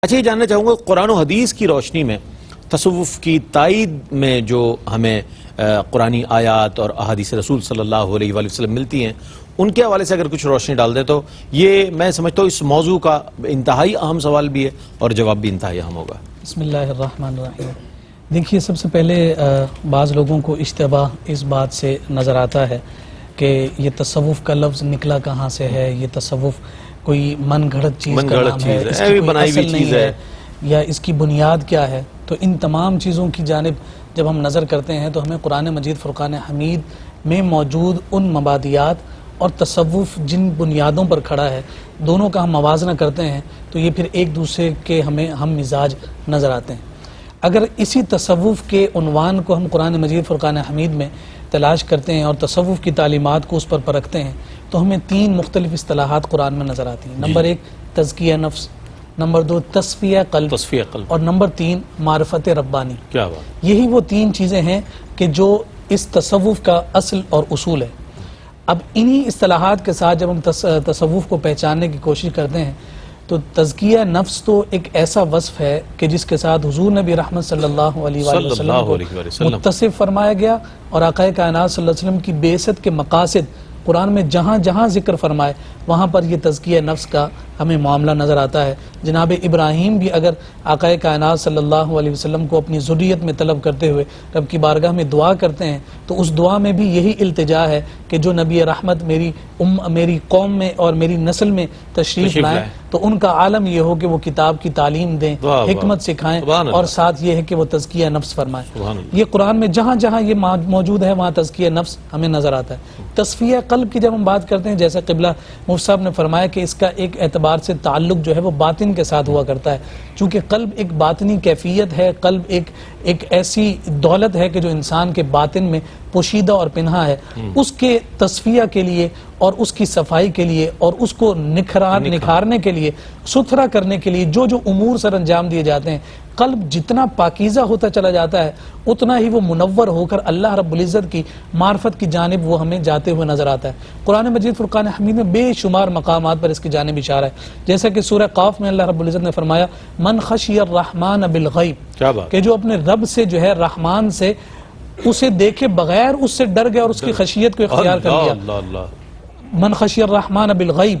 اچھا یہ جاننا چاہوں گا قرآن و حدیث کی روشنی میں تصوف کی تائید میں جو ہمیں قرآنی آیات اور احادیث رسول صلی اللہ علیہ وآلہ وسلم ملتی ہیں ان کے حوالے سے اگر کچھ روشنی ڈال دیں تو یہ میں سمجھتا ہوں اس موضوع کا انتہائی اہم سوال بھی ہے اور جواب بھی انتہائی اہم ہوگا۔ بسم اللہ الرحمن الرحیم۔ دیکھیے سب سے پہلے بعض لوگوں کو اشتباہ اس بات سے نظر آتا ہے کہ یہ تصوف کا لفظ نکلا کہاں سے ہے، یہ تصوف کوئی من گھڑت چیز کا نام ہے، اس کی کوئی اصل نہیں ہے یا اس کی بنیاد کیا ہے۔ تو ان تمام چیزوں کی جانب جب ہم نظر کرتے ہیں تو ہمیں قرآن مجید فرقان حمید میں موجود ان مبادیات اور تصوف جن بنیادوں پر کھڑا ہے دونوں کا ہم موازنہ کرتے ہیں تو یہ پھر ایک دوسرے کے ہمیں ہم مزاج نظر آتے ہیں۔ اگر اسی تصوف کے عنوان کو ہم قرآن مجید فرقان حمید میں تلاش کرتے ہیں اور تصوف کی تعلیمات کو اس پر پرکھتے ہیں تو ہمیں تین مختلف اصطلاحات قرآن میں نظر آتی ہیں۔ نمبر ایک تزکیہ نفس، نمبر دو تصفیہ قلب، اور نمبر تین معرفت ربانی۔ کیا بات! یہی وہ تین چیزیں ہیں کہ جو اس تصوف کا اصل اور اصول ہے۔ اب انہی اصطلاحات کے ساتھ جب ہم تصوف کو پہچاننے کی کوشش کرتے ہیں تو تزکیہ نفس تو ایک ایسا وصف ہے کہ جس کے ساتھ حضور نبی رحمت صلی اللہ علیہ وآلہ وسلم کو متصف فرمایا گیا، اور آقا کائنات صلی اللہ علیہ وسلم کی بعثت کے مقاصد قرآن میں جہاں جہاں ذکر فرمائے وہاں پر یہ تزکیہ نفس کا ہمیں معاملہ نظر آتا ہے۔ جناب ابراہیم بھی اگر آقا کائنات صلی اللہ علیہ وسلم کو اپنی ذریت میں طلب کرتے ہوئے رب کی بارگاہ میں دعا کرتے ہیں تو اس دعا میں بھی یہی التجا ہے کہ جو نبی رحمت میری قوم میں اور میری نسل میں تشریف لائیں تو ان کا عالم یہ ہو کہ وہ کتاب کی تعلیم دیں، حکمت سکھائیں، اور ساتھ یہ ہے کہ وہ تزکیہ نفس فرمائیں۔ یہ قرآن میں جہاں جہاں یہ موجود ہے وہاں تزکیہ نفس ہمیں نظر آتا ہے۔ تصفیہ قلب کی جب ہم بات کرتے ہیں جیسے قبلہ مفتی صاحب نے فرمایا کہ اس کا ایک اعتبار سے تعلق جو ہے وہ باطن کے ساتھ ہوا کرتا ہے، چونکہ قلب ایک باطنی کیفیت ہے، قلب ایک ایسی دولت ہے کہ جو انسان کے باطن میں پوشیدہ اور پنہا ہے۔ اس کے تصفیہ کے لیے اور اس کی صفائی کے لیے اور اس کو نکھارنے کے لیے، ستھرا کرنے کے لیے جو امور سر انجام دیے جاتے ہیں، قلب جتنا پاکیزہ ہوتا چلا جاتا ہے اتنا ہی وہ منور ہو کر اللہ رب العزت کی معرفت کی جانب وہ ہمیں جاتے ہوئے نظر آتا ہے۔ قرآن مجید فرقان حمید میں بے شمار مقامات پر اس کی جانب اشارہ ہے، جیسا کہ سورہ قاف میں اللہ رب العزت نے فرمایا من خشی الرحمن بالغیب، کہ جو اپنے رب سے جو ہے رحمان سے اسے دیکھے بغیر اس سے ڈر گیا اور اس کی خشیت کو اختیار کر لیا، من خشی الرحمن بالغیب۔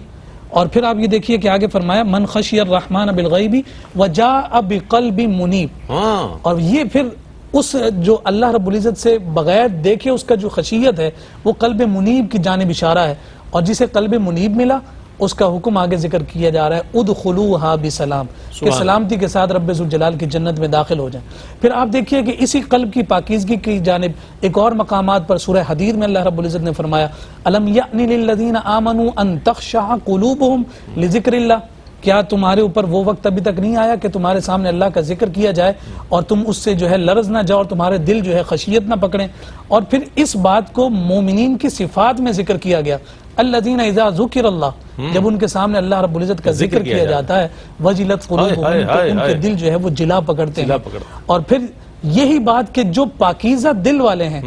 اور پھر آپ یہ دیکھیے کہ آگے فرمایا من خشی الرحمن بالغیب وجاء بقلب منیب، اور یہ پھر اس جو اللہ رب العزت سے بغیر دیکھے اس کا جو خشیت ہے وہ قلب منیب کی جانب اشارہ ہے، اور جسے قلب منیب ملا اس کا حکم آگے ذکر کیا جا رہا ہے ادخلوها بسلام، کہ سلامتی کے ساتھ رب ذوالجلال کی جنت میں داخل ہو جائیں۔ پھر آپ دیکھیے کہ اسی قلب کی پاکیزگی کی جانب ایک اور مقامات پر سورہ حدید میں اللہ رب العزت نے فرمایا الم یأن للذین آمنوا ان تخشع قلوبهم لذکر اللہ، کیا تمہارے اوپر وہ وقت ابھی تک نہیں آیا کہ تمہارے سامنے اللہ کا ذکر کیا جائے اور تم اس سے جو ہے لرز نہ جاؤ اور تمہارے دل جو ہے خشیت نہ پکڑیں۔ اور پھر اس بات کو مومنین کی صفات میں ذکر کیا گیا الذین اذا ذکر اللہ، جب ان کے سامنے اللہ رب العزت کا ذکر کیا جاتا ہے وجلت قلوبہم، تو ان کے دل جو ہے وہ جلا پکڑتے ہیں۔ اور پھر یہی بات کہ جو پاکیزہ دل والے ہیں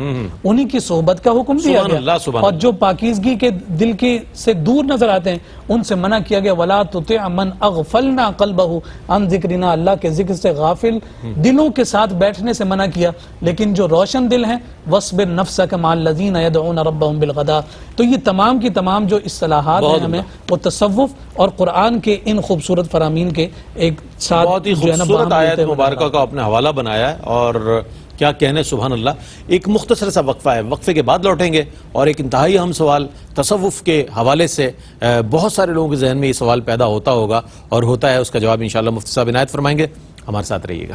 انہی کی صحبت کا حکم دیا گیا، اور جو پاکیزگی کے دل کے سے دور نظر آتے ہیں ان سے منع کیا گیا ولا تطع من اغفلنا قلبہ عن ذکرنا، اللہ کے ذکر سے غافل دلوں کے ساتھ بیٹھنے سے منع کیا۔ لیکن جو روشن دل ہیں واصبر نفسک مع الذین یدعون ربهم بالغداۃ، تو یہ تمام کی تمام جو اصطلاحات ہیں ہمیں وہ تصوف اور قرآن کے ان خوبصورت فرامین کے ایک ساتھ بہت ہی خوبصورت آیت مبارکہ کا اپنے حوالہ بنایا ہے، اور کیا کہنے سبحان اللہ۔ ایک مختصر سا وقفہ ہے، وقفے کے بعد لوٹیں گے اور ایک انتہائی اہم سوال تصوف کے حوالے سے بہت سارے لوگوں کے ذہن میں یہ سوال پیدا ہوتا ہوگا اور ہوتا ہے، اس کا جواب انشاءاللہ مفتی صاحب عنایت فرمائیں گے۔ ہمارے ساتھ رہیے گا۔